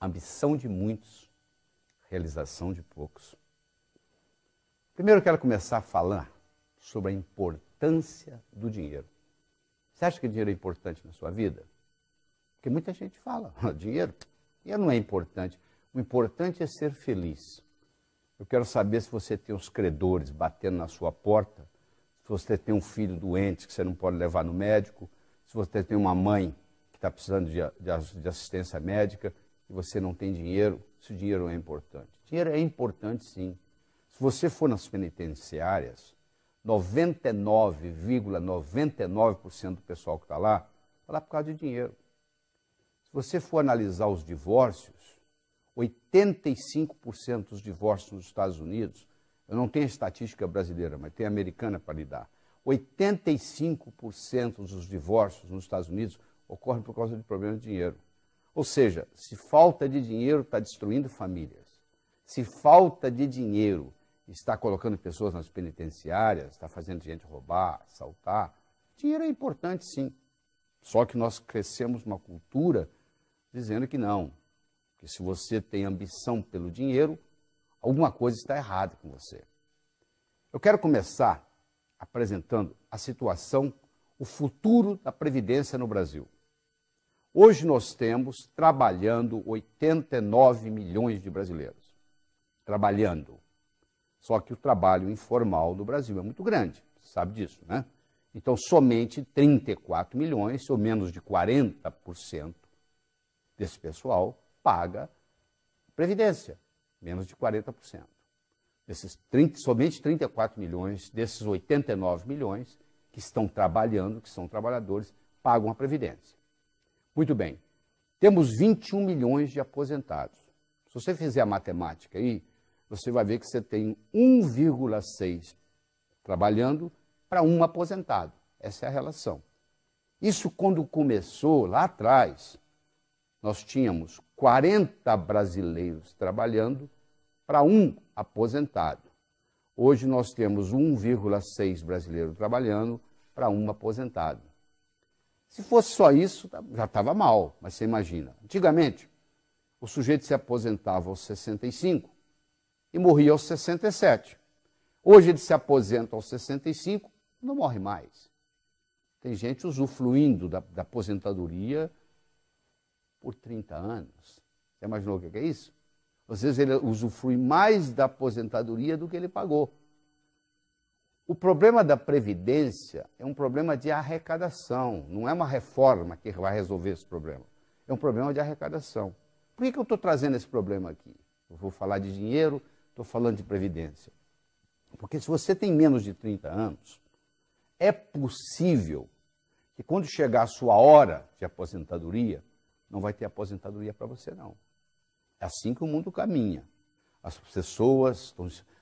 Ambição de muitos, realização de poucos. Primeiro eu quero começar a falar sobre a importância do dinheiro. Você acha que o dinheiro é importante na sua vida? Porque muita gente fala, dinheiro não é importante. O importante é ser feliz. Eu quero saber se você tem os credores batendo na sua porta, se você tem um filho doente que você não pode levar no médico, se você tem uma mãe que está precisando de assistência médica e você não tem dinheiro, se o dinheiro é importante. Dinheiro é importante, sim. Se você for nas penitenciárias, 99,99% do pessoal que está lá por causa de dinheiro. Se você for analisar os divórcios, 85% dos divórcios nos Estados Unidos, eu não tenho a estatística brasileira, mas tem a americana para lhe dar, 85% dos divórcios nos Estados Unidos ocorrem por causa de problemas de dinheiro. Ou seja, se falta de dinheiro está destruindo famílias, se falta de dinheiro está colocando pessoas nas penitenciárias, está fazendo gente roubar, assaltar, dinheiro é importante, sim. Só que nós crescemos uma cultura dizendo que não, que se você tem ambição pelo dinheiro, alguma coisa está errada com você. Eu quero começar apresentando a situação, o futuro da Previdência no Brasil. Hoje nós temos trabalhando 89 milhões de brasileiros. Trabalhando. Só que o trabalho informal no Brasil é muito grande, você sabe disso, né? Então, somente 34 milhões, ou menos de 40% desse pessoal, paga Previdência, menos de 40%. Somente 34 milhões desses 89 milhões que estão trabalhando, que são trabalhadores, pagam a Previdência. Muito bem, temos 21 milhões de aposentados. Se você fizer a matemática aí, você vai ver que você tem 1,6 trabalhando para um aposentado. Essa é a relação. Isso quando começou lá atrás, nós tínhamos 40 brasileiros trabalhando para um aposentado. Hoje nós temos 1,6 brasileiros trabalhando para um aposentado. Se fosse só isso, já estava mal, mas você imagina. Antigamente, o sujeito se aposentava aos 65 e morria aos 67. Hoje ele se aposenta aos 65 e não morre mais. Tem gente usufruindo da aposentadoria por 30 anos. Você imaginou o que é isso? Às vezes ele usufrui mais da aposentadoria do que ele pagou. O problema da Previdência é um problema de arrecadação, não é uma reforma que vai resolver esse problema. É um problema de arrecadação. Por que eu estou trazendo esse problema aqui? Eu vou falar de dinheiro, estou falando de Previdência. Porque se você tem menos de 30 anos, é possível que quando chegar a sua hora de aposentadoria, não vai ter aposentadoria para você, não. É assim que o mundo caminha. As pessoas,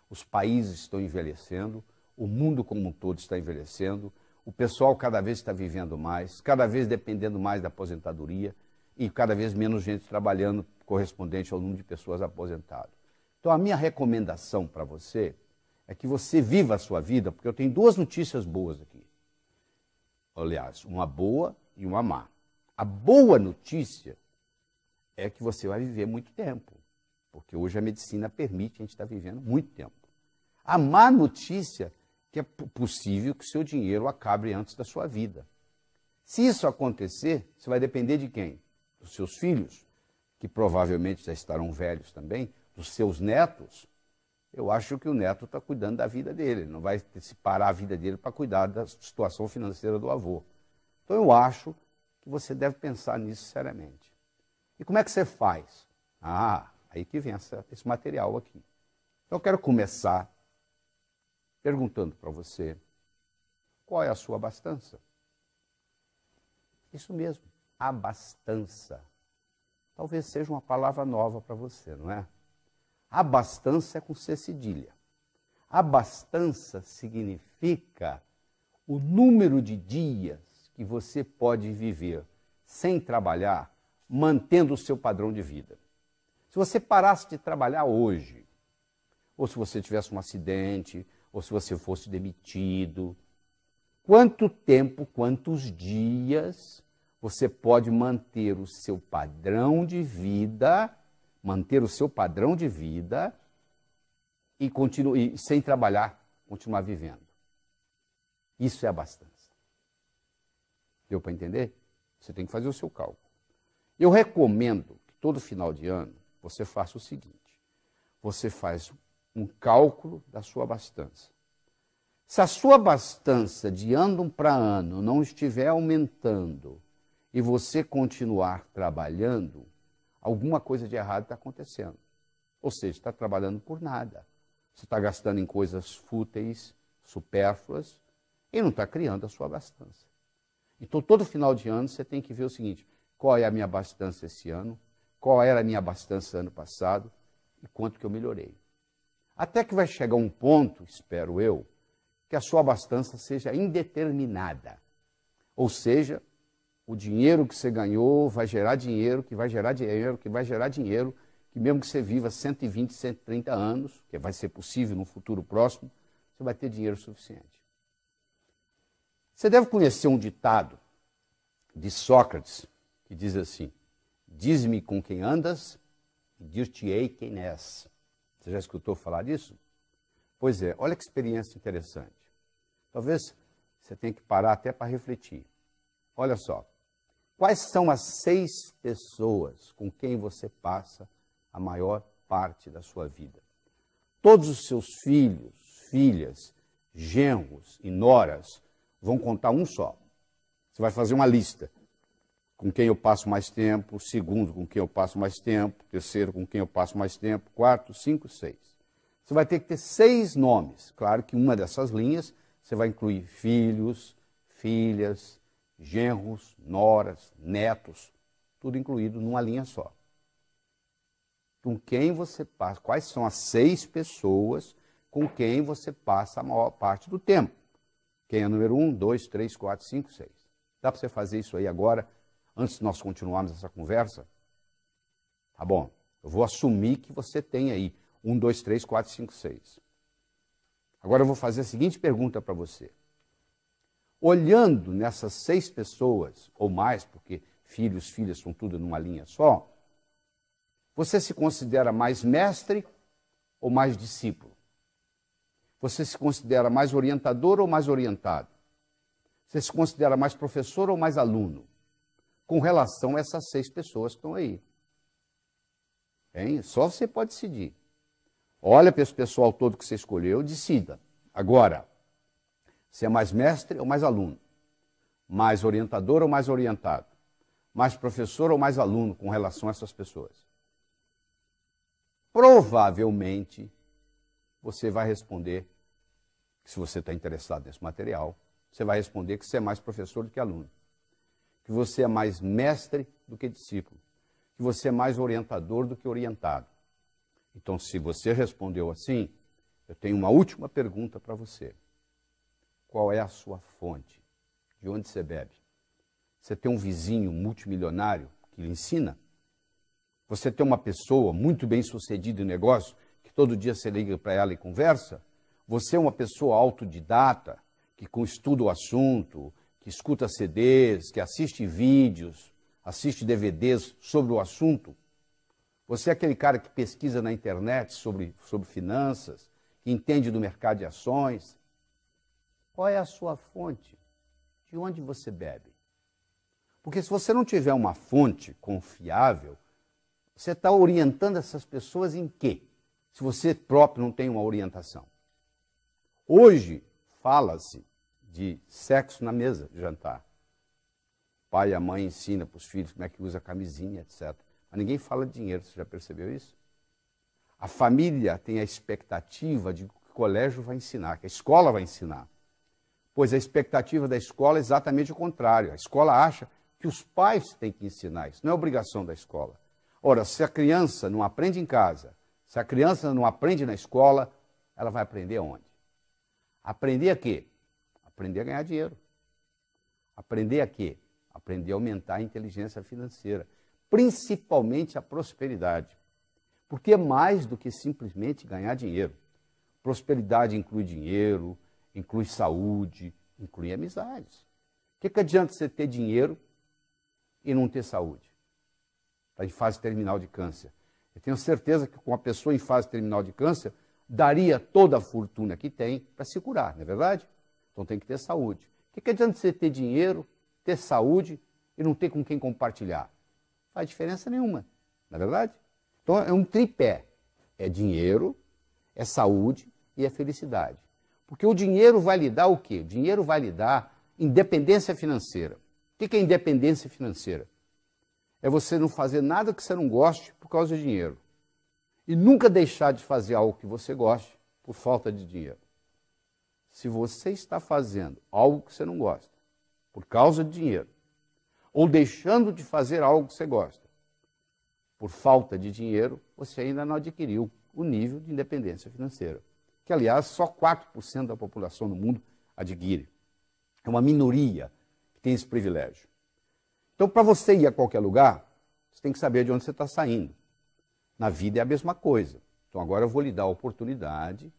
os países estão envelhecendo, o mundo como um todo está envelhecendo, o pessoal cada vez está vivendo mais, cada vez dependendo mais da aposentadoria e cada vez menos gente trabalhando correspondente ao número de pessoas aposentadas. Então, a minha recomendação para você é que você viva a sua vida, porque eu tenho duas notícias boas aqui. Aliás, uma boa e uma má. A boa notícia é que você vai viver muito tempo, porque hoje a medicina permite a gente estar vivendo muito tempo. A má notícia é que é possível que o seu dinheiro acabe antes da sua vida. Se isso acontecer, você vai depender de quem? Dos seus filhos, que provavelmente já estarão velhos também, dos seus netos. Eu acho que o neto está cuidando da vida dele, não vai separar a vida dele para cuidar da situação financeira do avô. Então eu acho que você deve pensar nisso seriamente. E como é que você faz? Aí que vem esse material aqui. Então eu quero começar perguntando para você, qual é a sua abastança? Isso mesmo, abastança. Talvez seja uma palavra nova para você, não é? Abastança é com C cedilha. Abastança significa o número de dias que você pode viver sem trabalhar, mantendo o seu padrão de vida. Se você parasse de trabalhar hoje, ou se você tivesse um acidente, ou se você fosse demitido, quanto tempo, quantos dias você pode manter o seu padrão de vida manter o seu padrão de vida e sem trabalhar, continuar vivendo. Isso é abastança. Deu para entender? Você tem que fazer o seu cálculo. Eu recomendo que todo final de ano você faça o seguinte: você faz um cálculo da sua abastança. Se a sua abastança de ano para ano não estiver aumentando e você continuar trabalhando, alguma coisa de errado está acontecendo. Ou seja, está trabalhando por nada. Você está gastando em coisas fúteis, supérfluas, e não está criando a sua abastança. Então, todo final de ano, você tem que ver o seguinte: qual é a minha abastança esse ano, qual era a minha abastança ano passado e quanto que eu melhorei. Até que vai chegar um ponto, espero eu, que a sua abastança seja indeterminada. Ou seja, o dinheiro que você ganhou vai gerar dinheiro, que vai gerar dinheiro, que vai gerar dinheiro, que mesmo que você viva 120, 130 anos, que vai ser possível no futuro próximo, você vai ter dinheiro suficiente. Você deve conhecer um ditado de Sócrates, que diz assim: diz-me com quem andas e dir-te-ei quem és. Você já escutou falar disso? Pois é, olha que experiência interessante. Talvez você tenha que parar até para refletir. Olha só, quais são as 6 pessoas com quem você passa a maior parte da sua vida? Todos os seus filhos, filhas, genros e noras vão contar um só. Você vai fazer uma lista. Com quem eu passo mais tempo, segundo com quem eu passo mais tempo, terceiro com quem eu passo mais tempo, quarto, 5, 6. Você vai ter que ter 6 nomes. Claro que uma dessas linhas você vai incluir filhos, filhas, genros, noras, netos, tudo incluído numa linha só. Com quem você passa, quais são as 6 pessoas com quem você passa a maior parte do tempo? Quem é o número 1, 2, 3, 4, 5, 6. Dá para você fazer isso aí agora, antes de nós continuarmos essa conversa? Tá bom, eu vou assumir que você tem aí 1, 2, 3, 4, 5, 6. Agora eu vou fazer a seguinte pergunta para você. Olhando nessas 6 pessoas, ou mais, porque filhos, filhas são tudo numa linha só, você se considera mais mestre ou mais discípulo? Você se considera mais orientador ou mais orientado? Você se considera mais professor ou mais aluno? Com relação a essas 6 pessoas que estão aí. Hein? Só você pode decidir. Olha para esse pessoal todo que você escolheu, decida. Agora, você é mais mestre ou mais aluno? Mais orientador ou mais orientado? Mais professor ou mais aluno com relação a essas pessoas? Provavelmente, você vai responder, que se você está interessado nesse material, você vai responder que você é mais professor do que aluno, que você é mais mestre do que discípulo, que você é mais orientador do que orientado. Então, se você respondeu assim, eu tenho uma última pergunta para você. Qual é a sua fonte? De onde você bebe? Você tem um vizinho multimilionário que lhe ensina? Você tem uma pessoa muito bem sucedida em negócio, que todo dia você liga para ela e conversa? Você é uma pessoa autodidata, que estuda o assunto, que escuta CDs, que assiste vídeos, assiste DVDs sobre o assunto? Você é aquele cara que pesquisa na internet sobre finanças, que entende do mercado de ações? Qual é a sua fonte? De onde você bebe? Porque se você não tiver uma fonte confiável, você está orientando essas pessoas em quê? Se você próprio não tem uma orientação. Hoje, fala-se de sexo na mesa de jantar. O pai e a mãe ensinam para os filhos como é que usa a camisinha, etc. Mas ninguém fala de dinheiro, você já percebeu isso? A família tem a expectativa de que o colégio vai ensinar, que a escola vai ensinar. Pois a expectativa da escola é exatamente o contrário. A escola acha que os pais têm que ensinar isso, não é obrigação da escola. Ora, se a criança não aprende em casa, se a criança não aprende na escola, ela vai aprender aonde? Aprender a quê? Aprender a ganhar dinheiro. Aprender a quê? Aprender a aumentar a inteligência financeira, principalmente a prosperidade. Porque é mais do que simplesmente ganhar dinheiro. Prosperidade inclui dinheiro, inclui saúde, inclui amizades. O que adianta você ter dinheiro e não ter saúde? Está em fase terminal de câncer. Eu tenho certeza que com a pessoa em fase terminal de câncer, daria toda a fortuna que tem para se curar, não é verdade? Então tem que ter saúde. O que adianta você ter dinheiro, ter saúde e não ter com quem compartilhar? Não faz diferença nenhuma, não é verdade? Então é um tripé. É dinheiro, é saúde e é felicidade. Porque o dinheiro vai lhe dar o quê? O dinheiro vai lhe dar independência financeira. O que é independência financeira? É você não fazer nada que você não goste por causa de dinheiro. E nunca deixar de fazer algo que você goste por falta de dinheiro. Se você está fazendo algo que você não gosta por causa de dinheiro, ou deixando de fazer algo que você gosta por falta de dinheiro, você ainda não adquiriu o nível de independência financeira. Que, aliás, só 4% da população no mundo adquire. É uma minoria que tem esse privilégio. Então, para você ir a qualquer lugar, você tem que saber de onde você está saindo. Na vida é a mesma coisa. Então, agora eu vou lhe dar a oportunidade,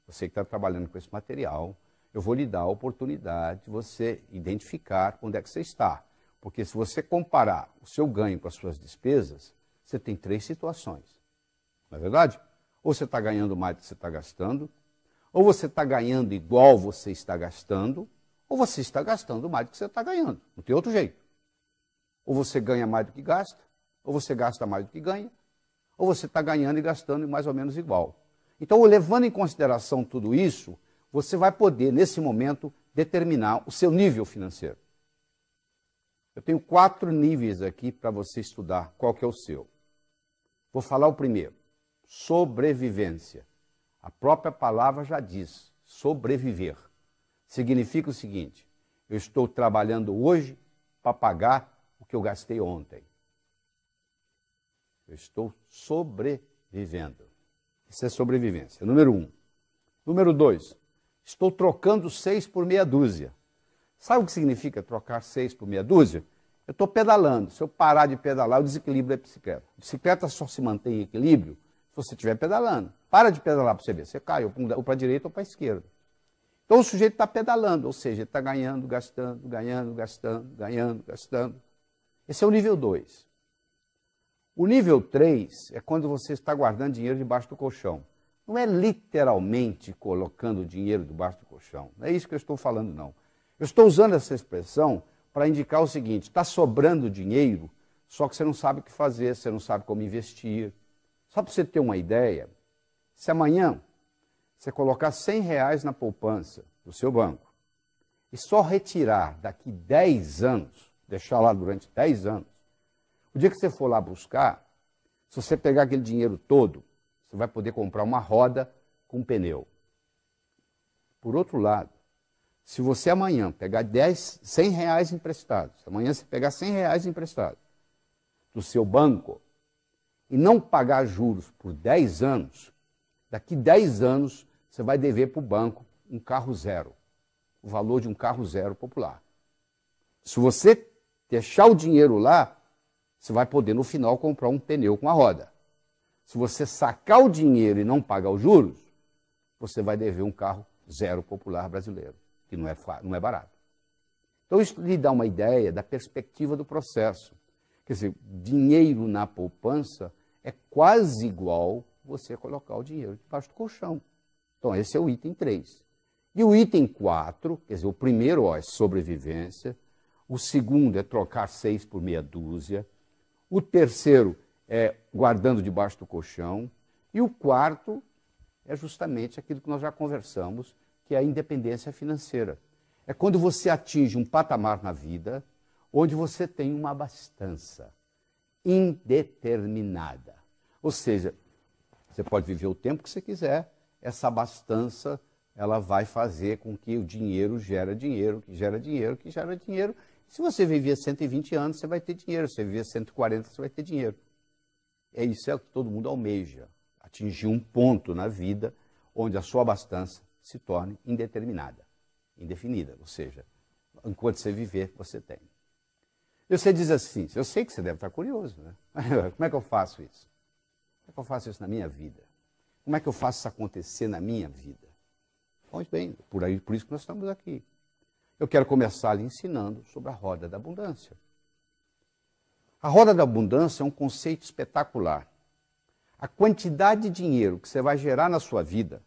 você que está trabalhando com esse material, eu vou lhe dar a oportunidade de você identificar onde é que você está. Porque se você comparar o seu ganho com as suas despesas, você tem 3 situações. Não é verdade? Ou você está ganhando mais do que você está gastando, ou você está ganhando igual você está gastando, ou você está gastando mais do que você está ganhando. Não tem outro jeito. Ou você ganha mais do que gasta, ou você gasta mais do que ganha, ou você está ganhando e gastando mais ou menos igual. Então, levando em consideração tudo isso, você vai poder, nesse momento, determinar o seu nível financeiro. Eu tenho 4 níveis aqui para você estudar qual que é o seu. Vou falar o primeiro, sobrevivência. A própria palavra já diz, sobreviver. Significa o seguinte, eu estou trabalhando hoje para pagar o que eu gastei ontem. Eu estou sobrevivendo. Isso é sobrevivência. Número 1. Número 2. Estou trocando 6 por meia dúzia. Sabe o que significa trocar 6 por meia dúzia? Eu estou pedalando. Se eu parar de pedalar, eu desequilibro a bicicleta. A bicicleta só se mantém em equilíbrio se você estiver pedalando. Para de pedalar para você ver. Você cai ou para a direita ou para a esquerda. Então o sujeito está pedalando, ou seja, ele está ganhando, gastando, ganhando, gastando, ganhando, gastando. Esse é o nível 2. O nível 3 é quando você está guardando dinheiro debaixo do colchão. Não é literalmente colocando dinheiro debaixo do colchão. Não é isso que eu estou falando, não. Eu estou usando essa expressão para indicar o seguinte, está sobrando dinheiro, só que você não sabe o que fazer, você não sabe como investir. Só para você ter uma ideia, se amanhã você colocar R$100 na poupança do seu banco e só retirar daqui 10 anos, deixar lá durante 10 anos, o dia que você for lá buscar, se você pegar aquele dinheiro todo, você vai poder comprar uma roda com um pneu. Por outro lado, se você amanhã pegar R$100 emprestados, se amanhã você pegar R$100 emprestados do seu banco e não pagar juros por 10 anos, daqui 10 anos você vai dever para o banco um carro zero, o valor de um carro zero popular. Se você deixar o dinheiro lá, você vai poder no final comprar um pneu com a roda. Se você sacar o dinheiro e não pagar os juros, você vai dever um carro zero popular brasileiro, que não é barato. Então isso lhe dá uma ideia da perspectiva do processo. Quer dizer, dinheiro na poupança é quase igual você colocar o dinheiro debaixo do colchão. Então esse é o item 3. E o item 4, quer dizer, o primeiro é sobrevivência, o segundo é trocar 6 por meia dúzia, o terceiro é guardando debaixo do colchão, e o quarto é justamente aquilo que nós já conversamos, que é a independência financeira. É quando você atinge um patamar na vida onde você tem uma abastança indeterminada. Ou seja, você pode viver o tempo que você quiser, essa abastança ela vai fazer com que o dinheiro gere dinheiro, que gera dinheiro, que gera dinheiro. Se você viver 120 anos, você vai ter dinheiro. Se você viver 140, você vai ter dinheiro. É isso que todo mundo almeja, atingir um ponto na vida onde a sua abastança se torne indeterminada, indefinida, ou seja, enquanto você viver, você tem. E você diz assim, eu sei que você deve estar curioso, né? Como é que eu faço isso? Como é que eu faço isso na minha vida? Como é que eu faço isso acontecer na minha vida? Pois bem, por isso que nós estamos aqui. Eu quero começar lhe ensinando sobre a roda da abundância. A roda da abundância é um conceito espetacular. A quantidade de dinheiro que você vai gerar na sua vida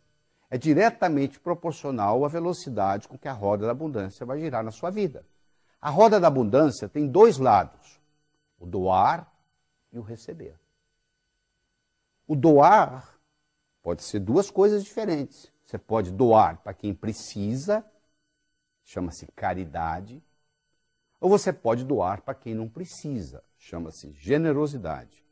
é diretamente proporcional à velocidade com que a roda da abundância vai girar na sua vida. A roda da abundância tem dois lados, o doar e o receber. O doar pode ser duas coisas diferentes. Você pode doar para quem precisa, chama-se caridade, ou você pode doar para quem não precisa, chama-se generosidade.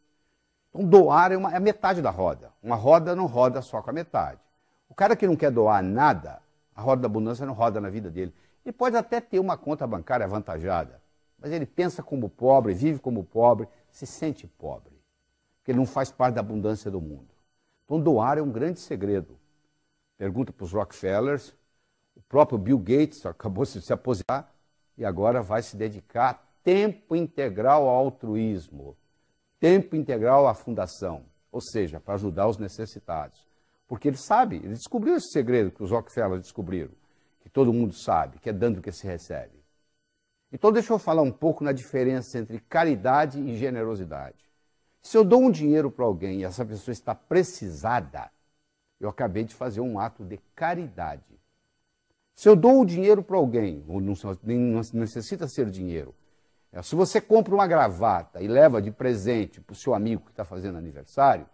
Então, doar é a metade da roda. Uma roda não roda só com a metade. O cara que não quer doar nada, a roda da abundância não roda na vida dele. Ele pode até ter uma conta bancária avantajada, mas ele pensa como pobre, vive como pobre, se sente pobre, porque ele não faz parte da abundância do mundo. Então, doar é um grande segredo. Pergunta para os Rockefellers, o próprio Bill Gates acabou de se aposentar e agora vai se dedicar tempo integral ao altruísmo, tempo integral à fundação, ou seja, para ajudar os necessitados. Porque ele sabe, ele descobriu esse segredo que os Rockefellers descobriram, que todo mundo sabe, que é dando que se recebe. Então deixa eu falar um pouco na diferença entre caridade e generosidade. Se eu dou um dinheiro para alguém e essa pessoa está precisada, eu acabei de fazer um ato de caridade. Se eu dou o dinheiro para alguém, ou não necessita ser dinheiro, se você compra uma gravata e leva de presente para o seu amigo que está fazendo aniversário,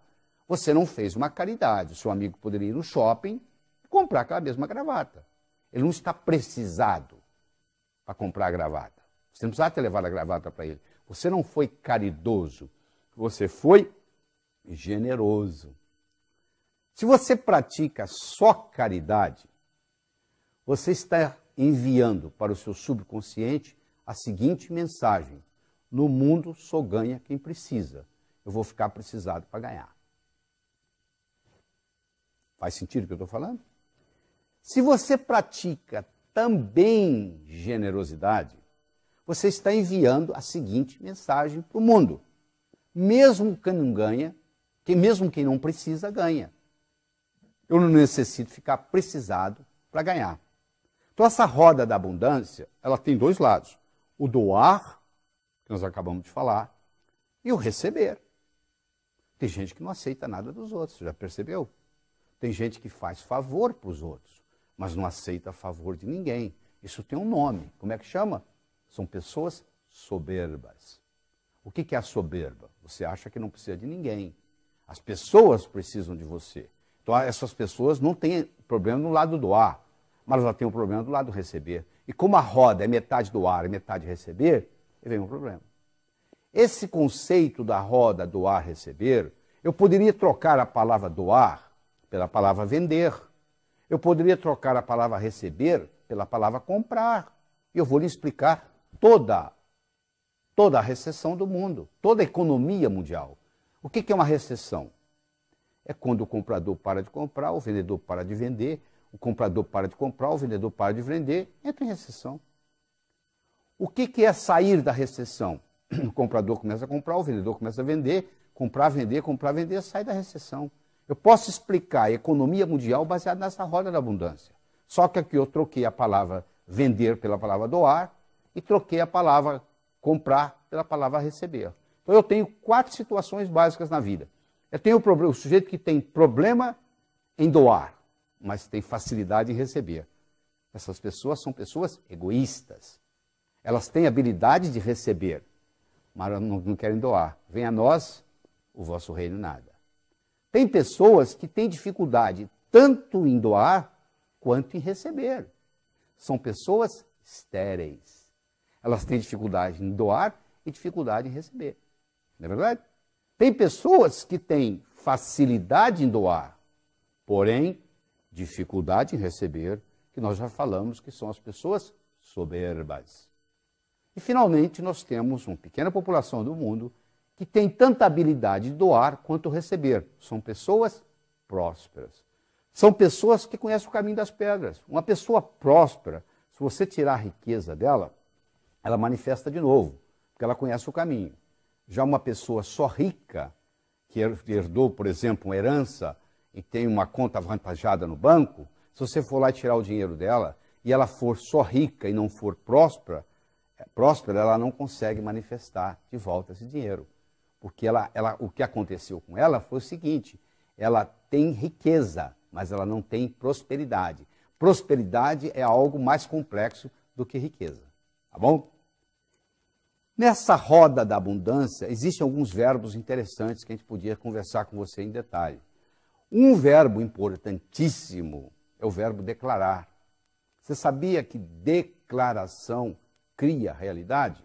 você não fez uma caridade. O seu amigo poderia ir no shopping e comprar aquela mesma gravata. Ele não está precisado para comprar a gravata. Você não precisa ter levado a gravata para ele. Você não foi caridoso, você foi generoso. Se você pratica só caridade, você está enviando para o seu subconsciente a seguinte mensagem: no mundo só ganha quem precisa. Eu vou ficar precisado para ganhar. Faz sentido o que eu estou falando? Se você pratica também generosidade, você está enviando a seguinte mensagem para o mundo: mesmo quem não ganha, mesmo quem não precisa, ganha. Eu não necessito ficar precisado para ganhar. Então essa roda da abundância, ela tem dois lados: o doar, que nós acabamos de falar, e o receber. Tem gente que não aceita nada dos outros, já percebeu? Tem gente que faz favor para os outros, mas não aceita favor de ninguém. Isso tem um nome. Como é que chama? São pessoas soberbas. O que é a soberba? Você acha que não precisa de ninguém. As pessoas precisam de você. Então essas pessoas não têm problema no lado do doar, mas elas têm um problema do lado do receber. E como a roda é metade doar e metade receber, vem um problema. Esse conceito da roda doar-receber, eu poderia trocar a palavra doar pela palavra vender. Eu poderia trocar a palavra receber pela palavra comprar. E eu vou lhe explicar toda a recessão do mundo, toda a economia mundial. O que é uma recessão? É quando o comprador para de comprar, o vendedor para de vender, o comprador para de comprar, o vendedor para de vender, entra em recessão. O que é sair da recessão? O comprador começa a comprar, o vendedor começa a vender, comprar, vender, sai da recessão. Eu posso explicar a economia mundial baseada nessa roda da abundância. Só que aqui eu troquei a palavra vender pela palavra doar e troquei a palavra comprar pela palavra receber. Então eu tenho 4 situações básicas na vida. Eu tenho o sujeito que tem problema em doar, mas tem facilidade em receber. Essas pessoas são pessoas egoístas. Elas têm habilidade de receber, mas não querem doar. Venha a nós o vosso reino nada. Tem pessoas que têm dificuldade tanto em doar quanto em receber. São pessoas estéreis. Elas têm dificuldade em doar e dificuldade em receber. Não é verdade? Tem pessoas que têm facilidade em doar, porém dificuldade em receber, que nós já falamos que são as pessoas soberbas. E finalmente nós temos uma pequena população do mundo que tem tanta habilidade de doar quanto receber. São pessoas prósperas. São pessoas que conhecem o caminho das pedras. Uma pessoa próspera, se você tirar a riqueza dela, ela manifesta de novo, porque ela conhece o caminho. Já uma pessoa só rica, que herdou, por exemplo, uma herança e tem uma conta avantajada no banco, se você for lá e tirar o dinheiro dela e ela for só rica e não for próspera, ela não consegue manifestar de volta esse dinheiro. porque o que aconteceu com ela foi o seguinte, ela tem riqueza, mas ela não tem prosperidade. Prosperidade é algo mais complexo do que riqueza, tá bom? Nessa roda da abundância, existem alguns verbos interessantes que a gente podia conversar com você em detalhe. Um verbo importantíssimo é o verbo declarar. Você sabia que declaração cria realidade?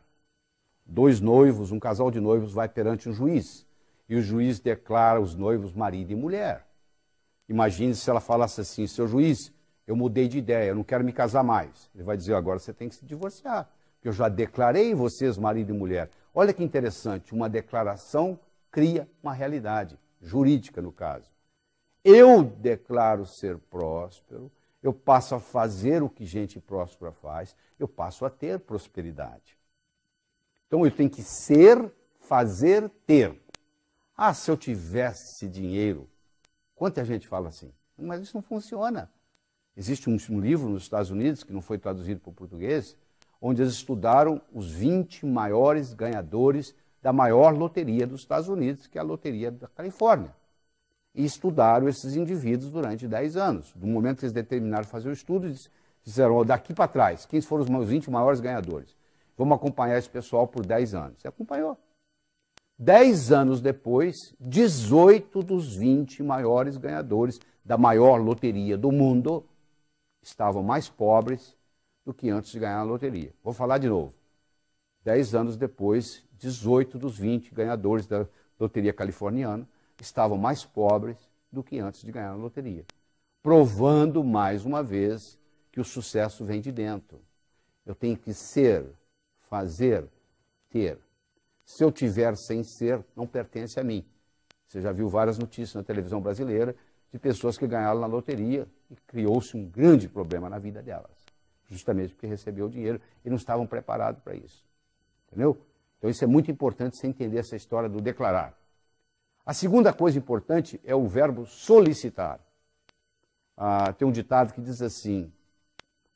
Dois noivos, um casal de noivos vai perante um juiz, e o juiz declara os noivos marido e mulher. Imagine se ela falasse assim, seu juiz, eu mudei de ideia, eu não quero me casar mais. Ele vai dizer, agora você tem que se divorciar, porque eu já declarei vocês marido e mulher. Olha que interessante, uma declaração cria uma realidade, jurídica no caso. Eu declaro ser próspero, eu passo a fazer o que gente próspera faz, eu passo a ter prosperidade. Então eu tenho que ser, fazer, ter. Ah, se eu tivesse dinheiro, quanta gente fala assim, mas isso não funciona. Existe um livro nos Estados Unidos, que não foi traduzido para o português, onde eles estudaram os 20 maiores ganhadores da maior loteria dos Estados Unidos, que é a loteria da Califórnia. E estudaram esses indivíduos durante 10 anos. Do momento que eles determinaram fazer o estudo, disseram, daqui para trás, quem foram os 20 maiores ganhadores? Vamos acompanhar esse pessoal por 10 anos. E acompanhou. 10 anos depois, 18 dos 20 maiores ganhadores da maior loteria do mundo estavam mais pobres do que antes de ganhar a loteria. Vou falar de novo. 10 anos depois, 18 dos 20 ganhadores da loteria californiana estavam mais pobres do que antes de ganhar a loteria. Provando, mais uma vez, que o sucesso vem de dentro. Eu tenho que ser, fazer, ter. Se eu tiver sem ser, não pertence a mim. Você já viu várias notícias na televisão brasileira de pessoas que ganharam na loteria e criou-se um grande problema na vida delas. Justamente porque recebeu o dinheiro e não estavam preparados para isso. Entendeu? Então isso é muito importante você entender essa história do declarar. A segunda coisa importante é o verbo solicitar. Tem um ditado que diz assim,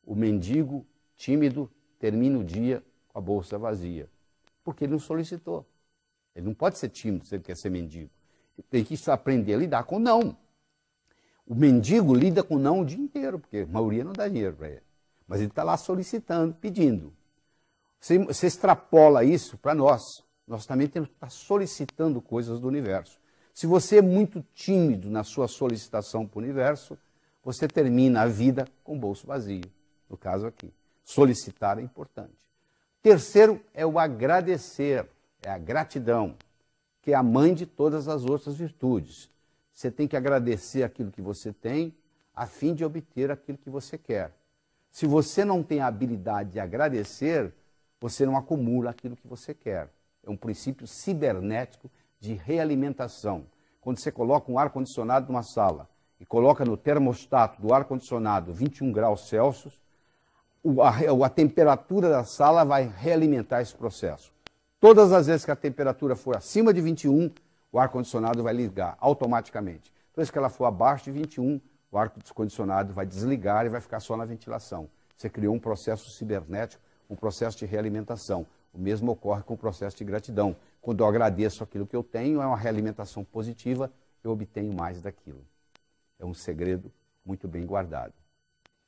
o mendigo tímido termina o dia com a bolsa vazia. Porque ele não solicitou. Ele não pode ser tímido se ele quer ser mendigo. Ele tem que aprender a lidar com não. O mendigo lida com não o dia inteiro, porque a maioria não dá dinheiro para ele. Mas ele está lá solicitando, pedindo. Você extrapola isso para nós. Nós também temos que estar solicitando coisas do universo. Se você é muito tímido na sua solicitação para o universo, você termina a vida com o bolso vazio. No caso aqui. Solicitar é importante. Terceiro é o agradecer, é a gratidão, que é a mãe de todas as outras virtudes. Você tem que agradecer aquilo que você tem, a fim de obter aquilo que você quer. Se você não tem a habilidade de agradecer, você não acumula aquilo que você quer. É um princípio cibernético de realimentação. Quando você coloca um ar-condicionado numa sala e coloca no termostato do ar-condicionado 21 graus Celsius, a temperatura da sala vai realimentar esse processo. Todas as vezes que a temperatura for acima de 21, o ar-condicionado vai ligar automaticamente. Todas as vezes que ela for abaixo de 21, o ar-condicionado vai desligar e vai ficar só na ventilação. Você criou um processo cibernético, um processo de realimentação. O mesmo ocorre com o processo de gratidão. Quando eu agradeço aquilo que eu tenho, é uma realimentação positiva, eu obtenho mais daquilo. É um segredo muito bem guardado.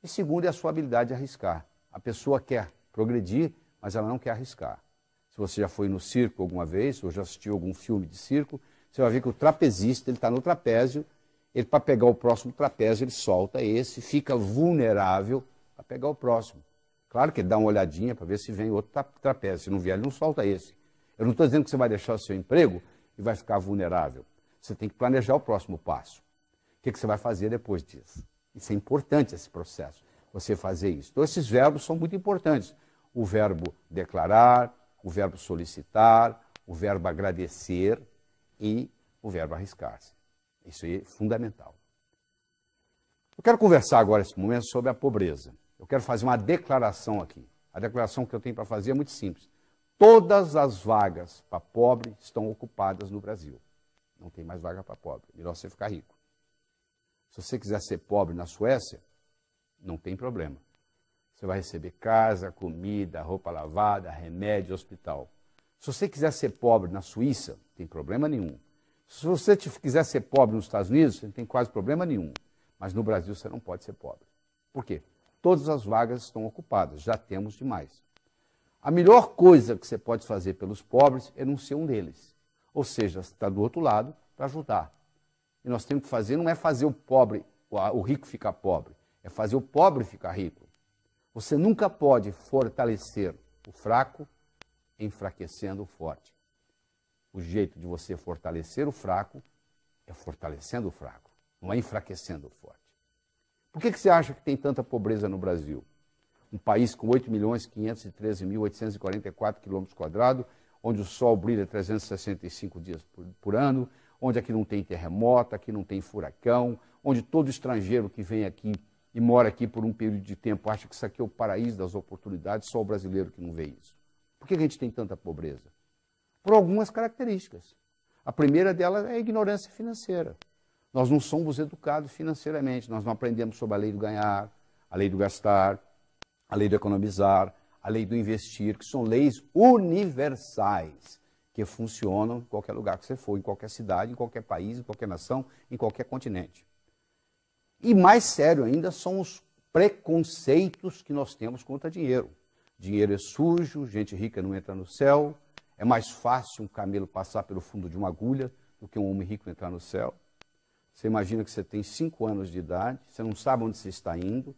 E segundo é a sua habilidade de arriscar. A pessoa quer progredir, mas ela não quer arriscar. Se você já foi no circo alguma vez, ou já assistiu algum filme de circo, você vai ver que o trapezista está no trapézio, ele para pegar o próximo trapézio, ele solta esse, fica vulnerável para pegar o próximo. Claro que ele dá uma olhadinha para ver se vem outro trapézio. Se não vier, ele não solta esse. Eu não estou dizendo que você vai deixar o seu emprego e vai ficar vulnerável. Você tem que planejar o próximo passo. O que você vai fazer depois disso? Isso é importante, esse processo, você fazer isso. Então, esses verbos são muito importantes. O verbo declarar, o verbo solicitar, o verbo agradecer e o verbo arriscar-se. Isso é fundamental. Eu quero conversar agora, nesse momento, sobre a pobreza. Eu quero fazer uma declaração aqui. A declaração que eu tenho para fazer é muito simples. Todas as vagas para pobre estão ocupadas no Brasil. Não tem mais vaga para pobre. Melhor você ficar rico. Se você quiser ser pobre na Suécia, não tem problema. Você vai receber casa, comida, roupa lavada, remédio, hospital. Se você quiser ser pobre na Suíça, não tem problema nenhum. Se você quiser ser pobre nos Estados Unidos, você não tem quase problema nenhum. Mas no Brasil você não pode ser pobre. Por quê? Todas as vagas estão ocupadas, já temos demais. A melhor coisa que você pode fazer pelos pobres é não ser um deles. Ou seja, você está do outro lado para ajudar. E nós temos que fazer, não é fazer o pobre, o rico ficar pobre, é fazer o pobre ficar rico. Você nunca pode fortalecer o fraco enfraquecendo o forte. O jeito de você fortalecer o fraco é fortalecendo o fraco, não é enfraquecendo o forte. Por que você acha que tem tanta pobreza no Brasil? Um país com 8.513.844 km², onde o sol brilha 365 dias por ano, onde aqui não tem terremoto, aqui não tem furacão, onde todo estrangeiro que vem aqui e mora aqui por um período de tempo acha que isso aqui é o paraíso das oportunidades, só o brasileiro que não vê isso. Por que a gente tem tanta pobreza? Por algumas características. A primeira delas é a ignorância financeira. Nós não somos educados financeiramente, nós não aprendemos sobre a lei do ganhar, a lei do gastar, a lei do economizar, a lei do investir, que são leis universais, que funcionam em qualquer lugar que você for, em qualquer cidade, em qualquer país, em qualquer nação, em qualquer continente. E mais sério ainda são os preconceitos que nós temos contra dinheiro. Dinheiro é sujo, gente rica não entra no céu, é mais fácil um camelo passar pelo fundo de uma agulha do que um homem rico entrar no céu. Você imagina que você tem 5 anos de idade, você não sabe onde você está indo,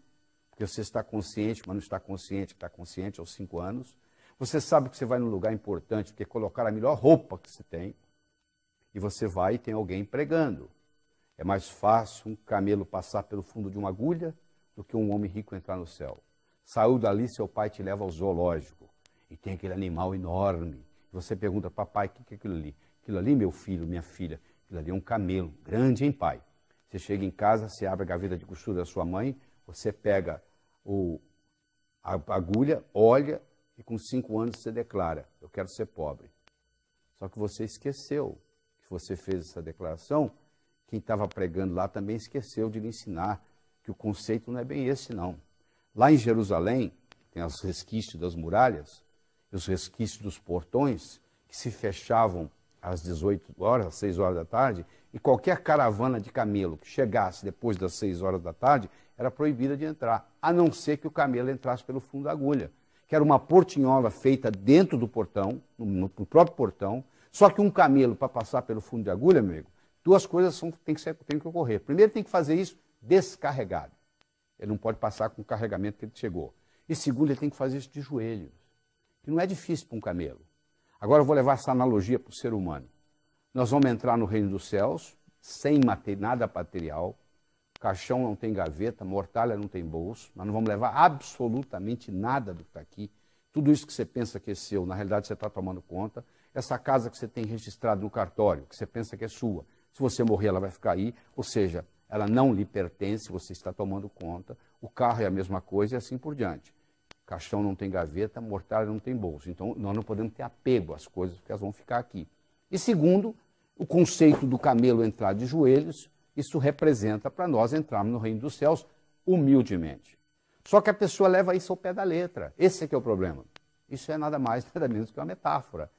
porque você está consciente, mas não está consciente que está consciente aos 5 anos. Você sabe que você vai num lugar importante, porque colocar a melhor roupa que você tem, e você vai e tem alguém pregando. É mais fácil um camelo passar pelo fundo de uma agulha do que um homem rico entrar no céu. Saiu dali, seu pai te leva ao zoológico, e tem aquele animal enorme. Você pergunta, papai, o que é aquilo ali? Aquilo ali, meu filho, minha filha, aquilo ali é um camelo, grande, hein, pai? Você chega em casa, você abre a gaveta de costura da sua mãe, você pega a agulha, olha, e com 5 anos você declara, eu quero ser pobre. Só que você esqueceu que você fez essa declaração, quem estava pregando lá também esqueceu de lhe ensinar que o conceito não é bem esse, não. Lá em Jerusalém, tem os resquícios das muralhas, os resquícios dos portões, que se fechavam às 18 horas, às 6 horas da tarde, e qualquer caravana de camelo que chegasse depois das 6 horas da tarde era proibida de entrar, a não ser que o camelo entrasse pelo fundo da agulha, que era uma portinhola feita dentro do portão, no próprio portão, só que um camelo, para passar pelo fundo de agulha, amigo, 2 coisas tem que ocorrer. Primeiro, tem que fazer isso descarregado. Ele não pode passar com o carregamento que ele chegou. E segundo, ele tem que fazer isso de joelhos, que não é difícil para um camelo. Agora eu vou levar essa analogia para o ser humano. Nós vamos entrar no reino dos céus, sem nada material, caixão não tem gaveta, mortalha não tem bolso, nós não vamos levar absolutamente nada do que está aqui. Tudo isso que você pensa que é seu, na realidade você está tomando conta. Essa casa que você tem registrado no cartório, que você pensa que é sua, se você morrer ela vai ficar aí, ou seja, ela não lhe pertence, você está tomando conta. O carro é a mesma coisa e assim por diante. Caixão não tem gaveta, mortalha não tem bolso. Então, nós não podemos ter apego às coisas, porque elas vão ficar aqui. E segundo, o conceito do camelo entrar de joelhos, isso representa para nós entrarmos no reino dos céus humildemente. Só que a pessoa leva isso ao pé da letra. Esse é que é o problema. Isso é nada mais, nada menos que uma metáfora.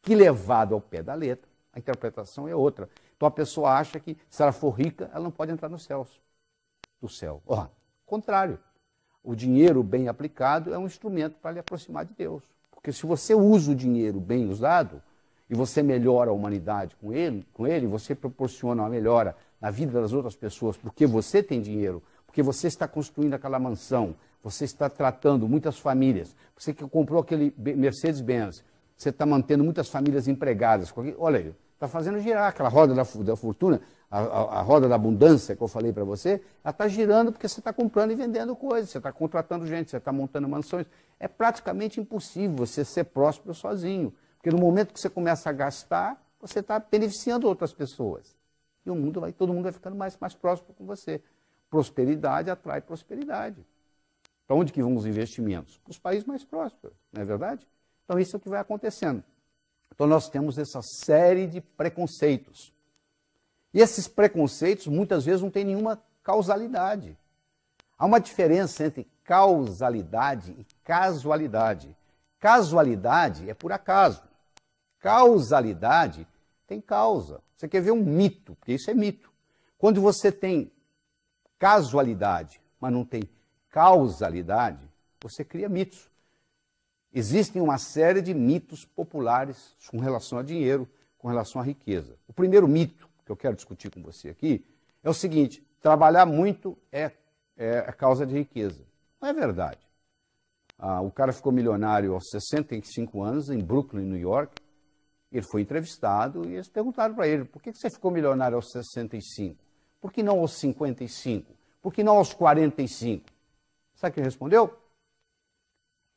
Que levado ao pé da letra, a interpretação é outra. Então a pessoa acha que se ela for rica, ela não pode entrar nos céus. Do céu. Contrário. O dinheiro bem aplicado é um instrumento para lhe aproximar de Deus. Porque se você usa o dinheiro bem usado, e você melhora a humanidade com ele, você proporciona uma melhora na vida das outras pessoas, porque você tem dinheiro, porque você está construindo aquela mansão, você está tratando muitas famílias, você que comprou aquele Mercedes-Benz, você está mantendo muitas famílias empregadas. Olha aí, está fazendo girar aquela roda da fortuna, a roda da abundância que eu falei para você, ela está girando porque você está comprando e vendendo coisas, você está contratando gente, você está montando mansões. É praticamente impossível você ser próspero sozinho, porque no momento que você começa a gastar, você está beneficiando outras pessoas. E todo mundo vai ficando mais próximo com você. Prosperidade atrai prosperidade. Para onde que vão os investimentos? Para os países mais prósperos, não é verdade? Então isso é o que vai acontecendo. Então nós temos essa série de preconceitos. E esses preconceitos muitas vezes não têm nenhuma causalidade. Há uma diferença entre causalidade e casualidade. Casualidade é por acaso. causalidade, tem causa. Você quer ver um mito, porque isso é mito. Quando você tem casualidade, mas não tem causalidade, você cria mitos. Existem uma série de mitos populares com relação a dinheiro, com relação à riqueza. O primeiro mito que eu quero discutir com você aqui é o seguinte: trabalhar muito é causa de riqueza. Não é verdade. O cara ficou milionário aos 65 anos, em Brooklyn, New York. Ele foi entrevistado e eles perguntaram para ele: por que você ficou milionário aos 65? Por que não aos 55? Por que não aos 45? Sabe o que ele respondeu?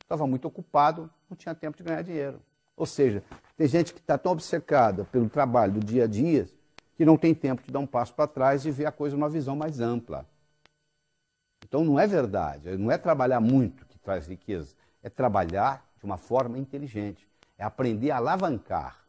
Estava muito ocupado, não tinha tempo de ganhar dinheiro. Ou seja, tem gente que está tão obcecada pelo trabalho do dia a dia que não tem tempo de dar um passo para trás e ver a coisa numa visão mais ampla. Então não é verdade, não é trabalhar muito que traz riqueza, é trabalhar de uma forma inteligente, é aprender a alavancar.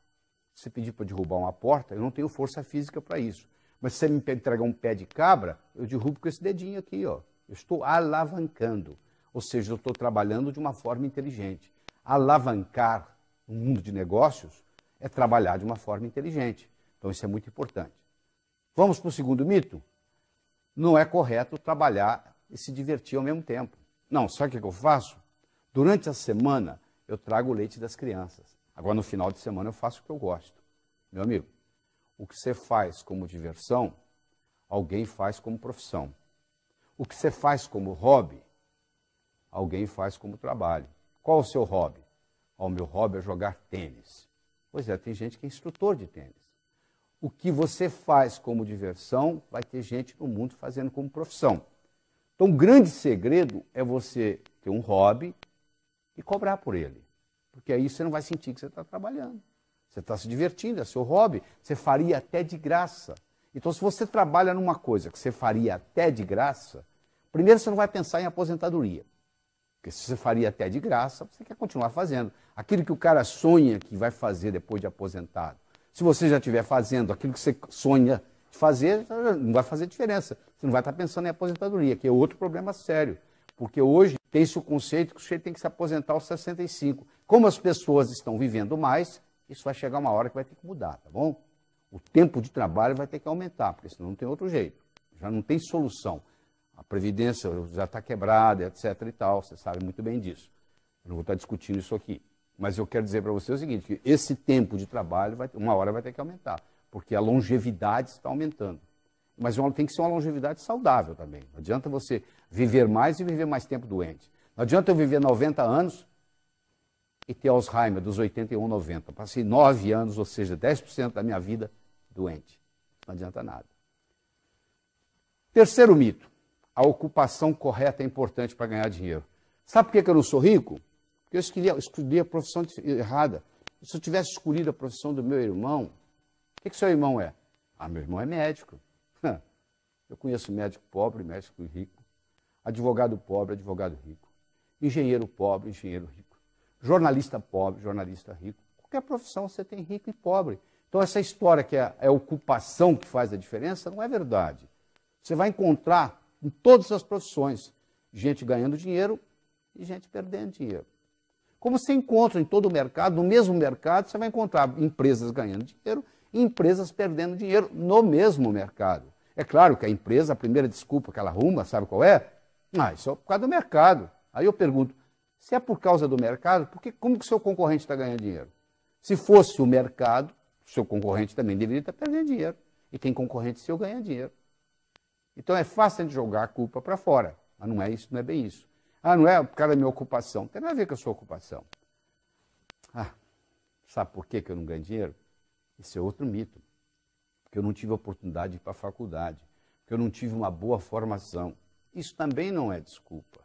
Se você pedir para derrubar uma porta, eu não tenho força física para isso. Mas se você me entregar um pé de cabra, eu derrubo com esse dedinho aqui, ó. Eu estou alavancando. Ou seja, eu estou trabalhando de uma forma inteligente. Alavancar no mundo de negócios é trabalhar de uma forma inteligente. Então isso é muito importante. Vamos para o segundo mito? Não é correto trabalhar e se divertir ao mesmo tempo. Não, sabe o que eu faço? Durante a semana eu trago o leite das crianças. Agora no final de semana eu faço o que eu gosto. Meu amigo, o que você faz como diversão, alguém faz como profissão. O que você faz como hobby, alguém faz como trabalho. Qual o seu hobby? O meu hobby é jogar tênis. Pois é, tem gente que é instrutor de tênis. O que você faz como diversão, vai ter gente no mundo fazendo como profissão. Então, o grande segredo é você ter um hobby e cobrar por ele. Porque aí você não vai sentir que você está trabalhando. Você está se divertindo, é seu hobby. Você faria até de graça. Então, se você trabalha numa coisa que você faria até de graça, primeiro você não vai pensar em aposentadoria. Porque se você faria até de graça, você quer continuar fazendo. Aquilo que o cara sonha que vai fazer depois de aposentado. Se você já estiver fazendo aquilo que você sonha de fazer, não vai fazer diferença. Você não vai estar pensando em aposentadoria, que é outro problema sério. Porque hoje tem-se o conceito que o sujeito tem que se aposentar aos 65. Como as pessoas estão vivendo mais, isso vai chegar uma hora que vai ter que mudar, tá bom? O tempo de trabalho vai ter que aumentar, porque senão não tem outro jeito. Já não tem solução. A Previdência já está quebrada, etc. e tal, você sabe muito bem disso. Eu não vou estar discutindo isso aqui. Mas eu quero dizer para você o seguinte, que esse tempo de trabalho, uma hora vai ter que aumentar, porque a longevidade está aumentando. Mas tem que ser uma longevidade saudável também. Não adianta você viver mais e viver mais tempo doente. Não adianta eu viver 90 anos e ter Alzheimer dos 81, 90. Passei 9 anos, ou seja, 10% da minha vida doente. Não adianta nada. Terceiro mito. A ocupação correta é importante para ganhar dinheiro. Sabe por que eu não sou rico? Porque eu escolhi a profissão errada. Se eu tivesse escolhido a profissão do meu irmão, o que seu irmão é? Meu irmão é médico. Eu conheço médico pobre, médico rico. Advogado pobre, advogado rico. Engenheiro pobre, engenheiro rico. Jornalista pobre, jornalista rico. Qualquer profissão você tem rico e pobre. Então essa história que é a ocupação que faz a diferença não é verdade. Você vai encontrar em todas as profissões gente ganhando dinheiro e gente perdendo dinheiro. Como você encontra em todo o mercado, no mesmo mercado, você vai encontrar empresas ganhando dinheiro e empresas perdendo dinheiro no mesmo mercado. É claro que a empresa, a primeira desculpa que ela arruma, sabe qual é? Isso é por causa do mercado. Aí eu pergunto, se é por causa do mercado, como que o seu concorrente está ganhando dinheiro? Se fosse o mercado, o seu concorrente também deveria estar perdendo dinheiro. E tem concorrente seu ganhando dinheiro. Então é fácil de jogar a culpa para fora. Mas não é isso, não é bem isso. Não é por causa da minha ocupação. Não tem nada a ver com a sua ocupação. Sabe por que eu não ganho dinheiro? Esse é outro mito. Porque eu não tive a oportunidade de ir para a faculdade. Porque eu não tive uma boa formação. Isso também não é desculpa.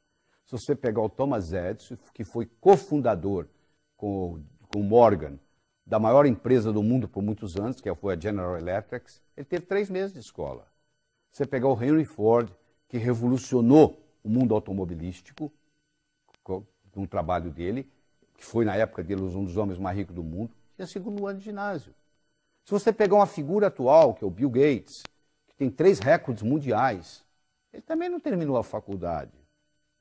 Se você pegar o Thomas Edison, que foi cofundador com o Morgan, da maior empresa do mundo por muitos anos, que foi a General Electric, ele teve 3 meses de escola. Você pegar o Henry Ford, que revolucionou o mundo automobilístico, com o trabalho dele, que foi na época dele um dos homens mais ricos do mundo, tinha 2º ano de ginásio. Se você pegar uma figura atual, que é o Bill Gates, que tem 3 recordes mundiais, ele também não terminou a faculdade.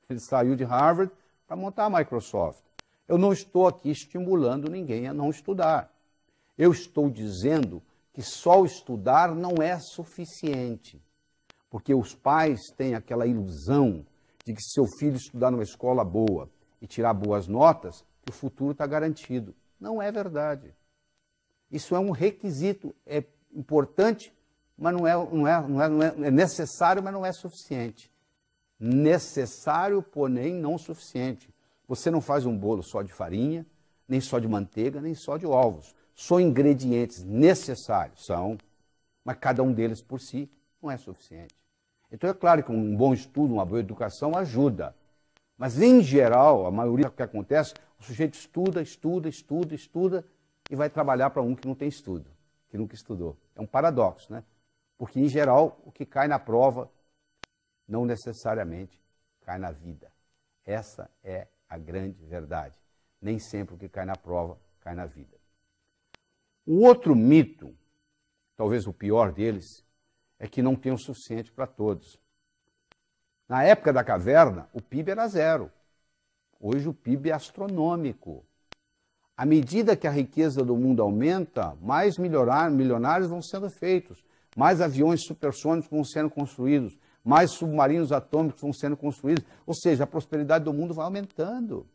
Ele saiu de Harvard para montar a Microsoft. Eu não estou aqui estimulando ninguém a não estudar. Eu estou dizendo que só estudar não é suficiente, porque os pais têm aquela ilusão de que se seu filho estudar numa escola boa e tirar boas notas, que o futuro está garantido. Não é verdade. Isso é um requisito, é importante, mas é necessário, mas não é suficiente. Necessário, porém não suficiente. Você não faz um bolo só de farinha, nem só de manteiga, nem só de ovos. São ingredientes necessários, são, mas cada um deles por si não é suficiente. Então é claro que um bom estudo, uma boa educação ajuda. Mas em geral, a maioria do que acontece, o sujeito estuda e vai trabalhar para um que não tem estudo, que nunca estudou. É um paradoxo, né? Porque em geral, o que cai na prova não necessariamente cai na vida. Essa é a grande verdade. Nem sempre o que cai na prova cai na vida. O outro mito, talvez o pior deles, é que não tem o suficiente para todos. Na época da caverna, o PIB era zero. Hoje o PIB é astronômico. À medida que a riqueza do mundo aumenta, mais milionários vão sendo feitos, mais aviões supersônicos vão sendo construídos, mais submarinos atômicos vão sendo construídos, ou seja, a prosperidade do mundo vai aumentando.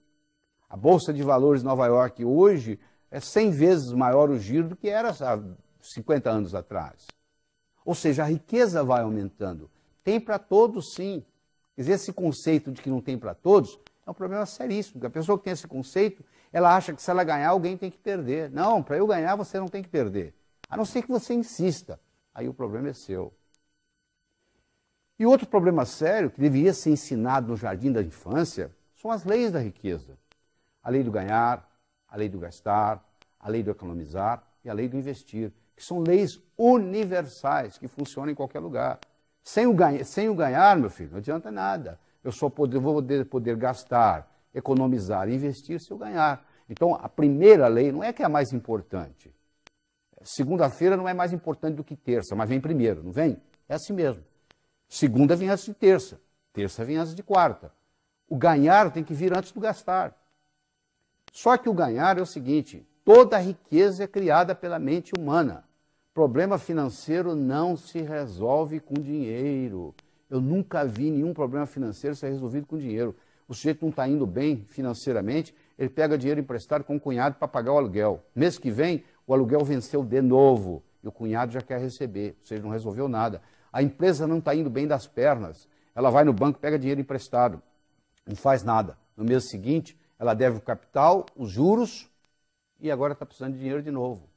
A Bolsa de Valores de Nova York hoje é 100 vezes maior o giro do que era há 50 anos atrás. Ou seja, a riqueza vai aumentando. Tem para todos, sim. Quer dizer, esse conceito de que não tem para todos é um problema seríssimo, porque a pessoa que tem esse conceito, ela acha que se ela ganhar, alguém tem que perder. Não, para eu ganhar, você não tem que perder. A não ser que você insista. Aí o problema é seu. E outro problema sério, que deveria ser ensinado no jardim da infância, são as leis da riqueza. A lei do ganhar, a lei do gastar, a lei do economizar e a lei do investir, que são leis universais que funcionam em qualquer lugar. Sem o ganhar, meu filho, não adianta nada. Eu só vou poder gastar, economizar e investir se eu ganhar. Então, a primeira lei não é que é a mais importante. Segunda-feira não é mais importante do que terça, mas vem primeiro, não vem? É assim mesmo. Segunda vem antes de terça, terça vem antes de quarta. O ganhar tem que vir antes do gastar. Só que o ganhar é o seguinte, toda a riqueza é criada pela mente humana. Problema financeiro não se resolve com dinheiro. Eu nunca vi nenhum problema financeiro ser resolvido com dinheiro. O sujeito não está indo bem financeiramente, ele pega dinheiro emprestado com o cunhado para pagar o aluguel. Mês que vem, o aluguel venceu de novo e o cunhado já quer receber, ou seja, não resolveu nada. A empresa não está indo bem das pernas, ela vai no banco, pega dinheiro emprestado, não faz nada. No mês seguinte, ela deve o capital, os juros e agora está precisando de dinheiro de novo.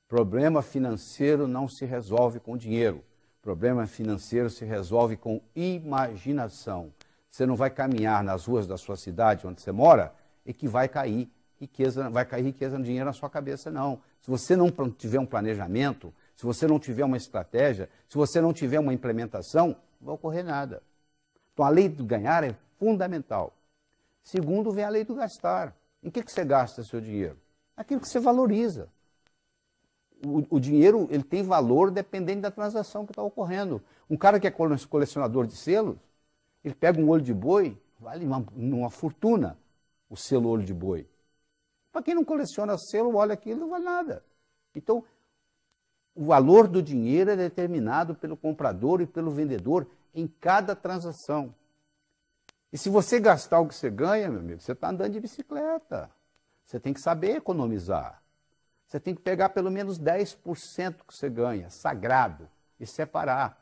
Problema financeiro não se resolve com dinheiro. Problema financeiro se resolve com imaginação. Você não vai caminhar nas ruas da sua cidade, onde você mora, e que vai cair riqueza no dinheiro na sua cabeça, não. Se você não tiver um planejamento, se você não tiver uma estratégia, se você não tiver uma implementação, não vai ocorrer nada. Então, a lei do ganhar é fundamental. Segundo, vem a lei do gastar. Em que você gasta seu dinheiro? Aquilo que você valoriza. O dinheiro ele tem valor dependendo da transação que está ocorrendo. Um cara que é colecionador de selos, ele pega um olho de boi, vale uma fortuna o selo olho de boi. Para quem não coleciona selo, olha aquilo, não vale nada. Então, o valor do dinheiro é determinado pelo comprador e pelo vendedor em cada transação. E se você gastar o que você ganha, meu amigo, você está andando de bicicleta. Você tem que saber economizar. Você tem que pegar pelo menos 10% que você ganha, sagrado, e separar.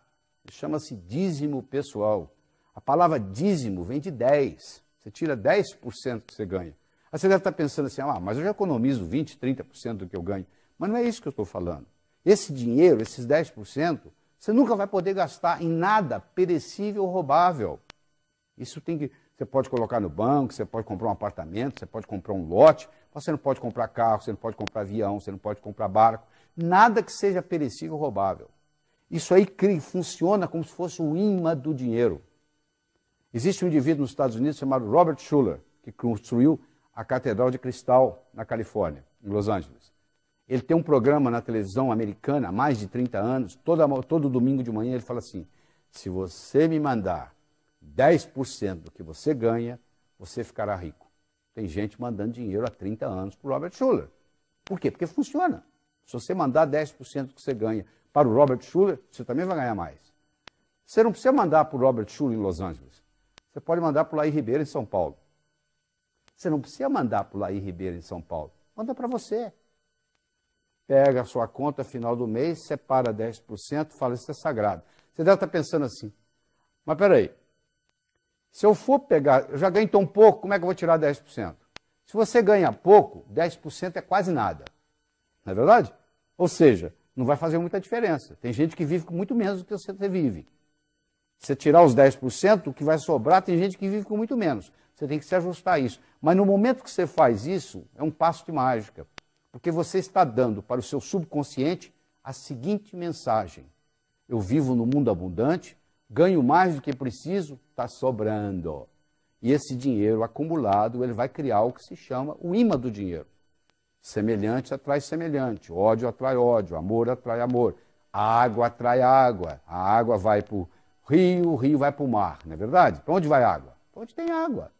Chama-se dízimo pessoal. A palavra dízimo vem de 10. Você tira 10% que você ganha. Aí você deve estar pensando assim, mas eu já economizo 20%, 30% do que eu ganho. Mas não é isso que eu estou falando. Esse dinheiro, esses 10%, você nunca vai poder gastar em nada perecível ou roubável. Isso tem que... Você pode colocar no banco, você pode comprar um apartamento, você pode comprar um lote, você não pode comprar carro, você não pode comprar avião, você não pode comprar barco. Nada que seja perecível ou roubável. Isso aí funciona como se fosse o imã do dinheiro. Existe um indivíduo nos Estados Unidos chamado Robert Schuller, que construiu a Catedral de Cristal na Califórnia, em Los Angeles. Ele tem um programa na televisão americana há mais de 30 anos, todo domingo de manhã ele fala assim, se você me mandar 10% do que você ganha, você ficará rico. Tem gente mandando dinheiro há 30 anos para o Robert Schuller. Por quê? Porque funciona. Se você mandar 10% do que você ganha para o Robert Schuller, você também vai ganhar mais. Você não precisa mandar para o Robert Schuller em Los Angeles. Você pode mandar para o Laí Ribeiro em São Paulo. Você não precisa mandar para o Laí Ribeiro em São Paulo. Manda para você. Pega a sua conta final do mês, separa 10%, fala, isso é sagrado. Você deve estar pensando assim, mas peraí, se eu for pegar, eu já ganho tão pouco, como é que eu vou tirar 10%? Se você ganha pouco, 10% é quase nada. Não é verdade? Ou seja, não vai fazer muita diferença. Tem gente que vive com muito menos do que você vive. Se você tirar os 10%, o que vai sobrar, tem gente que vive com muito menos. Você tem que se ajustar a isso. Mas no momento que você faz isso, é um passo de mágica. Porque você está dando para o seu subconsciente a seguinte mensagem. Eu vivo no mundo abundante, ganho mais do que preciso, está sobrando. E esse dinheiro acumulado, ele vai criar o que se chama o imã do dinheiro. Semelhante atrai semelhante, ódio atrai ódio, amor atrai amor, a água atrai água vai para o rio vai para o mar, não é verdade? Para onde vai água? Para onde tem água.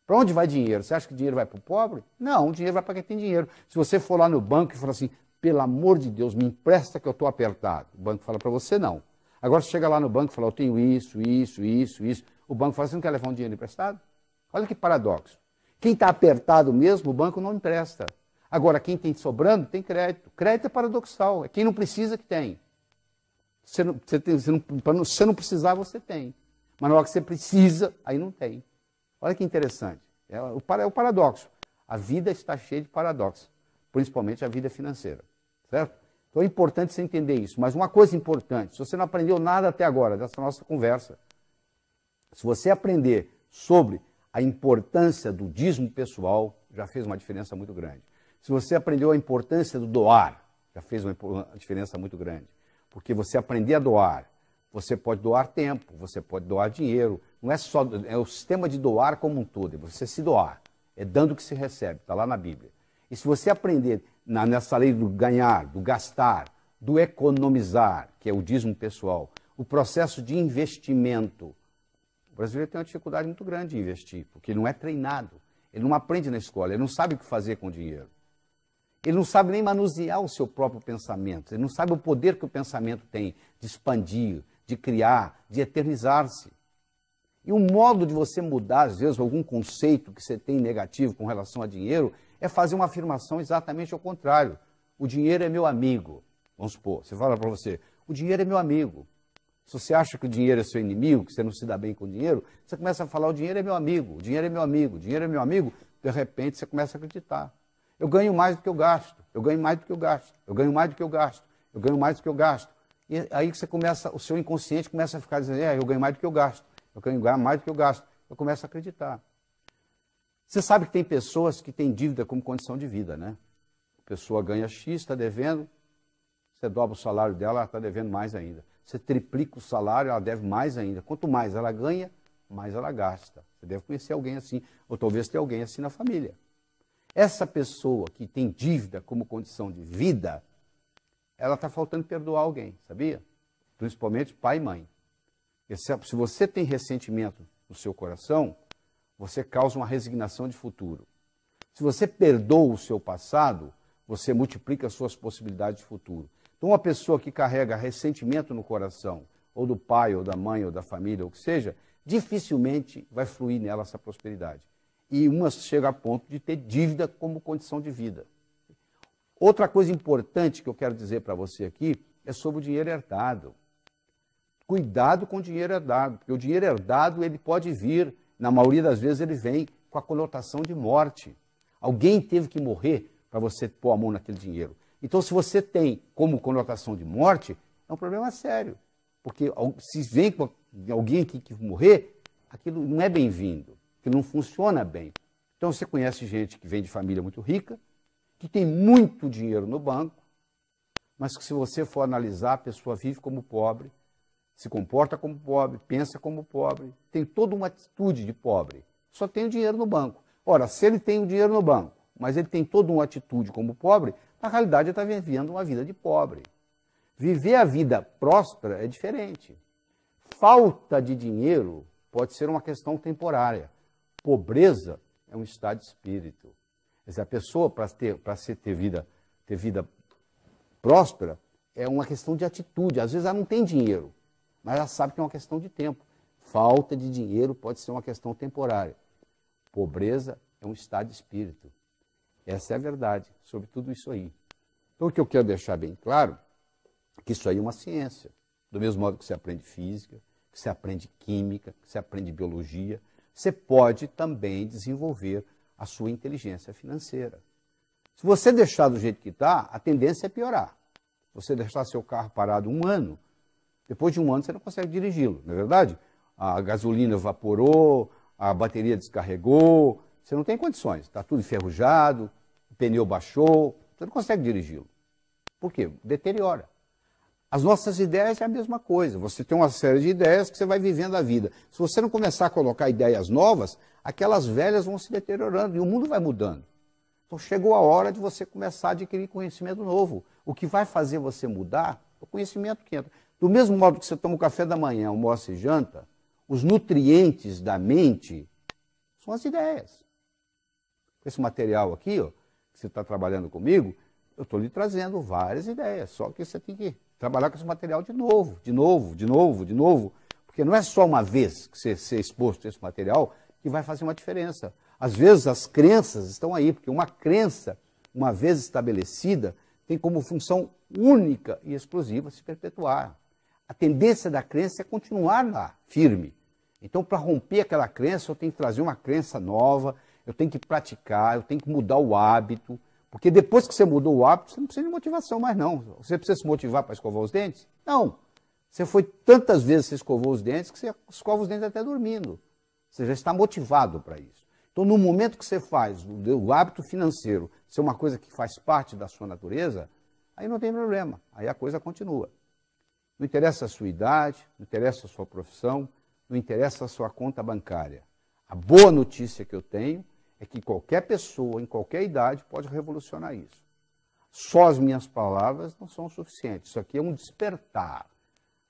Para onde vai dinheiro? Você acha que dinheiro vai para o pobre? Não, o dinheiro vai para quem tem dinheiro. Se você for lá no banco e falar assim, pelo amor de Deus, me empresta que eu estou apertado. O banco fala para você, não. Agora, você chega lá no banco e fala, eu tenho isso. O banco fala, você não quer levar um dinheiro emprestado? Olha que paradoxo. Quem está apertado mesmo, o banco não empresta. Agora, quem tem sobrando, tem crédito. Crédito é paradoxal, é quem não precisa que tem. Você não precisar, você tem. Mas na hora que você precisa, aí não tem. Olha que interessante. É o paradoxo. A vida está cheia de paradoxos, principalmente a vida financeira. Certo? Então é importante você entender isso. Mas uma coisa importante, se você não aprendeu nada até agora dessa nossa conversa, se você aprender sobre a importância do dízimo pessoal, já fez uma diferença muito grande. Se você aprendeu a importância do doar, já fez uma diferença muito grande. Porque você aprender a doar, você pode doar tempo, você pode doar dinheiro. Não é só, é o sistema de doar como um todo, é você se doar. É dando que se recebe, está lá na Bíblia. E se você aprender nessa lei do ganhar, do gastar, do economizar, que é o dízimo pessoal, o processo de investimento, o brasileiro tem uma dificuldade muito grande em investir, porque ele não é treinado, ele não aprende na escola, ele não sabe o que fazer com o dinheiro. Ele não sabe nem manusear o seu próprio pensamento, ele não sabe o poder que o pensamento tem de expandir, de criar, de eternizar-se. E o modo de você mudar, às vezes, algum conceito que você tem negativo com relação a dinheiro, é fazer uma afirmação exatamente ao contrário. O dinheiro é meu amigo. Vamos supor, você fala para você, o dinheiro é meu amigo. Se você acha que o dinheiro é seu inimigo, que você não se dá bem com o dinheiro, você começa a falar, o dinheiro é meu amigo, o dinheiro é meu amigo, o dinheiro é meu amigo, de repente você começa a acreditar. Eu ganho mais do que eu gasto, eu ganho mais do que eu gasto, eu ganho mais do que eu gasto, eu ganho mais do que eu gasto. E aí você começa, o seu inconsciente começa a ficar dizendo, eu ganho mais do que eu gasto, eu ganho mais do que eu gasto. Eu começo a acreditar. Você sabe que tem pessoas que têm dívida como condição de vida, né? A pessoa ganha X, está devendo, você dobra o salário dela, ela está devendo mais ainda. Você triplica o salário, ela deve mais ainda. Quanto mais ela ganha, mais ela gasta. Você deve conhecer alguém assim, ou talvez ter alguém assim na família. Essa pessoa que tem dívida como condição de vida, ela está faltando perdoar alguém, sabia? Principalmente pai e mãe. Se você tem ressentimento no seu coração, você causa uma resignação de futuro. Se você perdoa o seu passado, você multiplica as suas possibilidades de futuro. Então, uma pessoa que carrega ressentimento no coração, ou do pai, ou da mãe, ou da família, ou o que seja, dificilmente vai fluir nela essa prosperidade. E uma chega a ponto de ter dívida como condição de vida. Outra coisa importante que eu quero dizer para você aqui é sobre o dinheiro herdado. Cuidado com o dinheiro herdado, porque o dinheiro herdado ele pode vir, na maioria das vezes ele vem com a conotação de morte. Alguém teve que morrer para você pôr a mão naquele dinheiro. Então, se você tem como conotação de morte, é um problema sério. Porque se vem com alguém que morrer, aquilo não é bem-vindo, aquilo não funciona bem. Então, você conhece gente que vem de família muito rica, que tem muito dinheiro no banco, mas que se você for analisar, a pessoa vive como pobre, se comporta como pobre, pensa como pobre, tem toda uma atitude de pobre, só tem o dinheiro no banco. Ora, se ele tem o dinheiro no banco, mas ele tem toda uma atitude como pobre, na realidade ele está vivendo uma vida de pobre. Viver a vida próspera é diferente. Falta de dinheiro pode ser uma questão temporária. Pobreza é um estado de espírito. Quer dizer, a pessoa, para ter vida próspera é uma questão de atitude. Às vezes ela não tem dinheiro, mas ela sabe que é uma questão de tempo. Falta de dinheiro pode ser uma questão temporária. Pobreza é um estado de espírito. Essa é a verdade sobre tudo isso aí. Então, o que eu quero deixar bem claro é que isso aí é uma ciência. Do mesmo modo que você aprende física, que você aprende química, que você aprende biologia, você pode também desenvolver a sua inteligência financeira. Se você deixar do jeito que está, a tendência é piorar. Se você deixar seu carro parado um ano, depois de um ano você não consegue dirigi-lo, não é verdade? A gasolina evaporou, a bateria descarregou, você não tem condições, está tudo enferrujado, o pneu baixou, você não consegue dirigi-lo. Por quê? Deteriora. As nossas ideias é a mesma coisa, você tem uma série de ideias que você vai vivendo a vida. Se você não começar a colocar ideias novas, aquelas velhas vão se deteriorando e o mundo vai mudando. Então chegou a hora de você começar a adquirir conhecimento novo. O que vai fazer você mudar é o conhecimento que entra. Do mesmo modo que você toma o café da manhã, almoça e janta, os nutrientes da mente são as ideias. Esse material aqui, ó, que você está trabalhando comigo, eu estou lhe trazendo várias ideias, só que você tem que trabalhar com esse material de novo, de novo, de novo, de novo, porque não é só uma vez que você ser exposto a esse material que vai fazer uma diferença. Às vezes as crenças estão aí, porque uma crença, uma vez estabelecida, tem como função única e exclusiva se perpetuar. A tendência da crença é continuar lá, firme. Então, para romper aquela crença, eu tenho que trazer uma crença nova, eu tenho que praticar, eu tenho que mudar o hábito, porque depois que você mudou o hábito, você não precisa de motivação mais não. Você precisa se motivar para escovar os dentes? Não. Você foi tantas vezes que você escovou os dentes que você escova os dentes até dormindo. Você já está motivado para isso. Então, no momento que você faz o hábito financeiro ser uma coisa que faz parte da sua natureza, aí não tem problema, aí a coisa continua. Não interessa a sua idade, não interessa a sua profissão, não interessa a sua conta bancária. A boa notícia que eu tenho é que qualquer pessoa, em qualquer idade, pode revolucionar isso. Só as minhas palavras não são suficientes. Isso aqui é um despertar.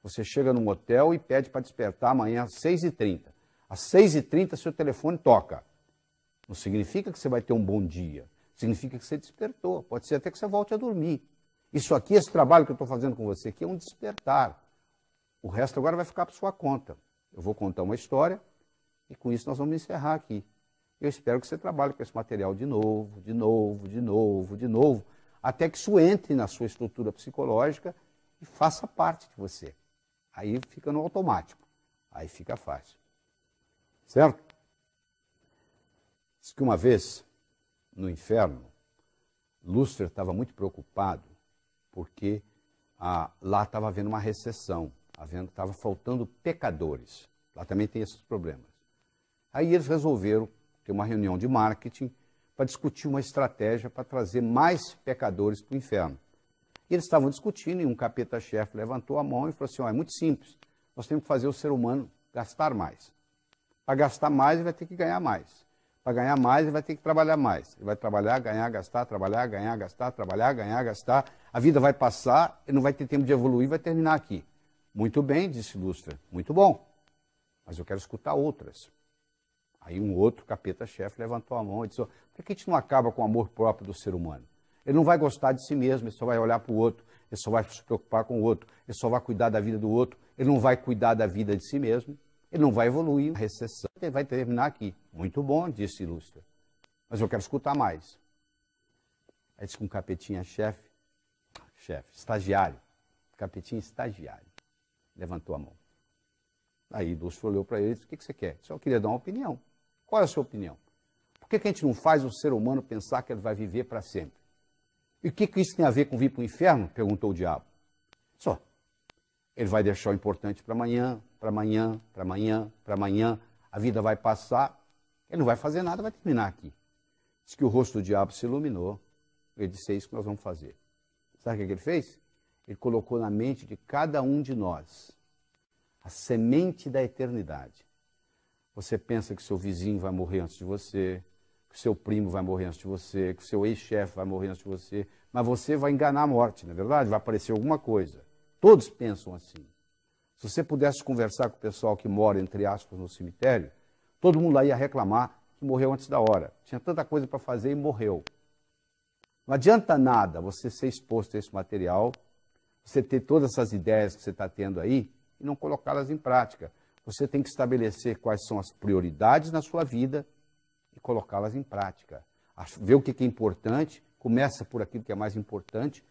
Você chega num hotel e pede para despertar amanhã às 6h30. Às 6h30, seu telefone toca. Não significa que você vai ter um bom dia. Significa que você despertou. Pode ser até que você volte a dormir. Isso aqui, esse trabalho que eu estou fazendo com você aqui, é um despertar. O resto agora vai ficar por sua conta. Eu vou contar uma história e com isso nós vamos encerrar aqui. Eu espero que você trabalhe com esse material de novo, de novo, de novo, de novo, até que isso entre na sua estrutura psicológica e faça parte de você. Aí fica no automático. Aí fica fácil. Certo? Diz que uma vez, no inferno, Lúcifer estava muito preocupado porque lá estava havendo uma recessão, estava faltando pecadores. Lá também tem esses problemas. Aí eles resolveram ter uma reunião de marketing para discutir uma estratégia para trazer mais pecadores para o inferno. E eles estavam discutindo e um capeta-chefe levantou a mão e falou assim, é muito simples, nós temos que fazer o ser humano gastar mais. Para gastar mais, ele vai ter que ganhar mais. Para ganhar mais, ele vai ter que trabalhar mais. Ele vai trabalhar, ganhar, gastar, trabalhar, ganhar, gastar, trabalhar, ganhar, gastar. A vida vai passar, ele não vai ter tempo de evoluir, vai terminar aqui. Muito bem, disse Lúcifer, muito bom, mas eu quero escutar outras. Aí um outro capeta-chefe levantou a mão e disse, por que a gente não acaba com o amor próprio do ser humano? Ele não vai gostar de si mesmo, ele só vai olhar para o outro, ele só vai se preocupar com o outro, ele só vai cuidar da vida do outro, ele não vai cuidar da vida de si mesmo, ele não vai evoluir, a recessão ele vai terminar aqui. Muito bom, disse Lúcifer, mas eu quero escutar mais. Aí disse com um capetinha-chefe, estagiário, capetinha estagiário, levantou a mão. Aí Lúcifer olhou para ele e disse, o que você quer? Eu queria dar uma opinião. Qual é a sua opinião? Por que a gente não faz o ser humano pensar que ele vai viver para sempre? E o que isso tem a ver com vir para o inferno? Perguntou o diabo. Só. Ele vai deixar o importante para amanhã, para amanhã, para amanhã, para amanhã. A vida vai passar, ele não vai fazer nada, vai terminar aqui. Diz que o rosto do diabo se iluminou. Ele disse, é isso que nós vamos fazer. Sabe o que ele fez? Ele colocou na mente de cada um de nós a semente da eternidade. Você pensa que seu vizinho vai morrer antes de você, que seu primo vai morrer antes de você, que seu ex-chefe vai morrer antes de você, mas você vai enganar a morte, não é verdade? Vai aparecer alguma coisa. Todos pensam assim. Se você pudesse conversar com o pessoal que mora, entre aspas, no cemitério, todo mundo lá ia reclamar que morreu antes da hora. Tinha tanta coisa para fazer e morreu. Não adianta nada você ser exposto a esse material, você ter todas essas ideias que você está tendo aí e não colocá-las em prática. Você tem que estabelecer quais são as prioridades na sua vida e colocá-las em prática. Ver o que é importante, começa por aquilo que é mais importante